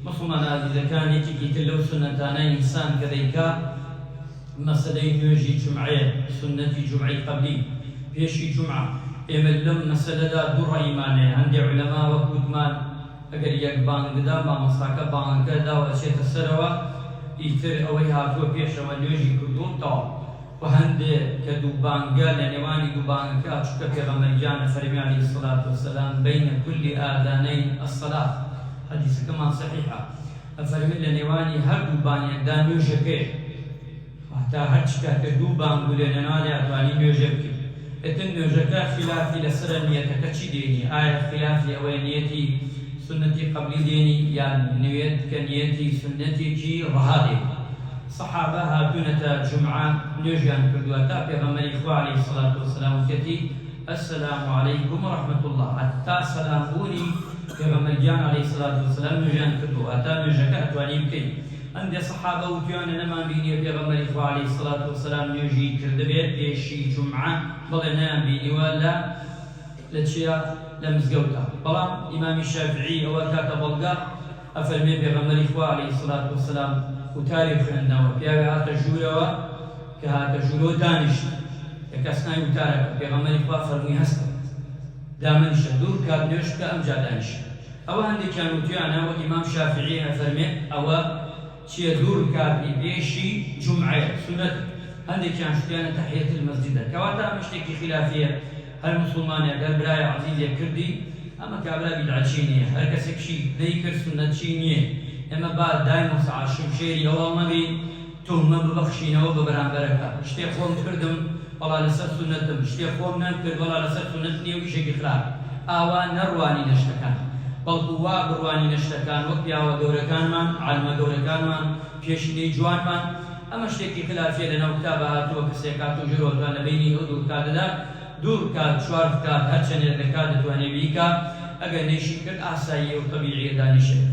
مسلمان عزیزەکانێکی تر لەو سنەتانەی ئینسان کە دەیکا مەسەلەی نوێژی جومعەیە، سنەتی جومعەی قەبلی پێشی جومعە. ئێمە لەم مەسەلەدا دوو ڕەئیمانەیە. هەندێک عولەما وەکو وتمان ئەگەر یەک بانگدا مامۆستاکە بانگەکە داوە ئەچێتە سەرەوە، ئیتر ئەوەی هاتووە پێشەوە نوێژی کردووە تەواو. و هەندێک کە دوو بانگە لە نێوانی دوو بانگەکە چونکە پێغەمبەرگیانە فەرمی عەلەیهی السەڵاتو وەسەلام بەینە کولی ئاذانەی ئەسسەلات، حەدیثەکەمان سەحیحە، ئەفەرمێت لە نێوانی هەردوو بانگێکدا نوێژەکەیە، تا هەر چ کاتێک دوو بانگ بوو لە نێوانی ئەتوانی نوێژە بکەیت. ئێتر نوێژەکە خلافی لەسەر نیەتەکە چی دێنی؟ ئایا خلافی ئەوەیە نیەتی سنەتی قەبلی دێنی یان نوێت کە نیەتی سنەتێکی ڕەها دێنی؟ سەحابە هاتوونەتە جومعە نوێژیان کردووە تا پێغەمبەری خوا عەلەیهی السەڵاتو وەسەلام وتێتی ئەسسەلامو عەلەیکوم وەڕەحمەتوڵڵاه، هەتا سەلامبوونی پێغەمبەرگیان عەلەیهی السەڵاتو وەسەلام نوێژیان کردووە هەتا نوێژەکە ئەتوانی بکەیت. هەندێک سەحابە وتیانە نەمان بینیوە پێغەمبەری خوا عەلەیهی السەڵاتو وەسەلام نوێژی کردبێت پێشی جومعە، بەڵێ نەیان بینیوە لە چیە؟ لە مزگەوتە. بەڵام ئیمامی شافعی ئەوە کاتە بەڵگا ئەفەرمێ پێغەمبەری خوا عەلەیهی السەڵاتو وەسەلام وتاری خوێندنەوە، پیاوێ هاتە ژوورەوە کە هاتە ژوورەوە دانیشت، کە کەس نای وتارەکە، پێغەمبەری خوا فەرمووی هەستە دامەنیشە دوور کات نوێژ بکە ئەمجا دانیشە. ئەوە هەندێکیان وتیانە وە ئیمام شافعی ئەفەرمێت ئەوە چیە؟ دوور کاتی پێشی جومعەیە، سنەت. هەندێکیان شتیانە تەحیەت المەسجدە، کەواتە ئەمە شتێکی خلافیە. هەر مسلمانێک هەر برای عەزیزێک کردی ئەمە کابرا بیدعەتی نییە، هەر کەسێکشی نەیکرد سنەتچی نییە. ئێمە با دایم و سەعات شمشێری ئەوە مەبین تۆمە ببەخشینەوە بە بەرامبەرەکە. شتێک خۆم کردم بەڵا لەسەر سنەتم، شتێک خۆم نەکرد بەڵا لەسەر سنەت نییە و ئیشێکی خراپ. ئاوا نەڕوانی لە شتەکان، بەڵکو وا بڕوانی لە شتەکان وەک پیاوە گەورەکانمان، عالمە گەورەکانمان، پێشینەی جوانمان. ئەمە شتێکی خلافیە لەناو کتابە هاتووە، کەسێک هاتوو ژێرەوەتوان لە بینی ئەو دوو کاتەدا دوور کات چوار کات هەرچەندێک لە کات دەتوانێت بیکات، ئەگەر نێشی کرد ئاساییە و تەبیعیە دانیشێت.